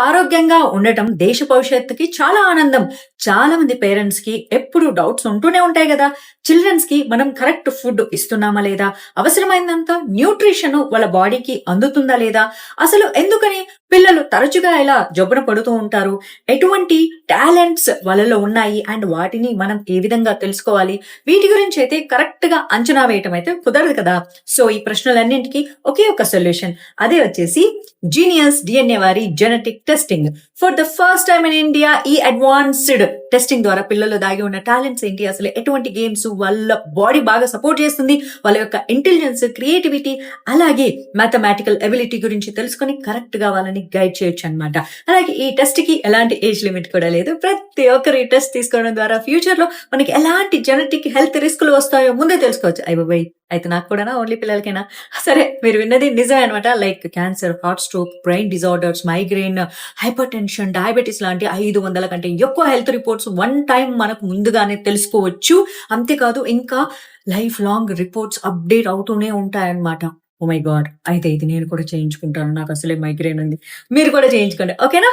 ఆరోగ్యంగా ఉండటం దేశ భవిష్యత్తుకి చాలా ఆనందం. చాలా మంది పేరెంట్స్‌కి ఎప్పుడు డౌట్స్ ఉంటూనే ఉంటాయి గదా! చిల్డ్రన్స్‌కి మనం కరెక్ట్ ఫుడ్ ఇస్తున్నామా లేదా? అవసరమైనంత న్యూట్రిషన్ వాళ్ళ బాడీకి అందుతుందా లేదా? అసలు ఎందుకని పిల్లలు తరచుగా ఇలా జబ్బున పడుతూ ఉంటారు? ఎటువంటి టాలెంట్స్ వాళ్ళలో ఉన్నాయి? అండ్ వాటిని మనం ఏ విధంగా తెలుసుకోవాలి? వీటి గురించైతే కరెక్ట్‌గా అంచనా వేయటం అయితే కుదరదు కదా! సో, ఈ ప్రశ్నలన్నింటికి ఒకే ఒక సొల్యూషన్. అదే వచ్చేసి జీనియస్ డిఎన్ఏ వారి genetic testing. For the first time in India ఈ అడ్వాన్స్డ్ టెస్టింగ్ ద్వారా పిల్లల్లో దాగి ఉన్న టాలెంట్స్ ఏంటి, అసలు ఎటువంటి గేమ్స్ వాళ్ళ బాడీ బాగా సపోర్ట్ చేస్తుంది, వాళ్ళ యొక్క ఇంటెలిజెన్స్, క్రియేటివిటీ, అలాగే మ్యాథమెటికల్ ఎబిలిటీ గురించి తెలుసుకొని కరెక్ట్ గా వాళ్ళని గైడ్ చేయొచ్చు అనమాట. అలాగే ఈ టెస్ట్ కి ఎలాంటి ఏజ్ లిమిట్ కూడా లేదు. ప్రతి ఒక్కరు ఈ టెస్ట్ తీసుకోవడం ద్వారా ఫ్యూచర్ లో మనకి ఎలాంటి జెనెటిక్ హెల్త్ రిస్కులు వస్తాయో ముందే తెలుసుకోవచ్చు. అయిపోయి అయితే నాకు కూడానా ఓన్లీ పిల్లలకేనా? సరే, మీరు విన్నది నిజమే అనమాట. Like cancer, heart stroke, brain disorders, migraine, hyper tension, diabetes లాంటి 500 కంటే ఎక్కువ హెల్త్ రిపోర్ట్స్ వన్ టైం మనకు ముందుగానే తెలుసుకోవచ్చు. అంతేకాదు ఇంకా లైఫ్ లాంగ్ రిపోర్ట్స్ అప్డేట్ అవుతూనే ఉంటాయన్నమాట. Oh my god! అయితే ఇది నేను కూడా చేయించుకుంటాను. నాకు అసలే మైగ్రేన్ ఉంది. మీరు కూడా చేయించుకోండి. ఓకేనా?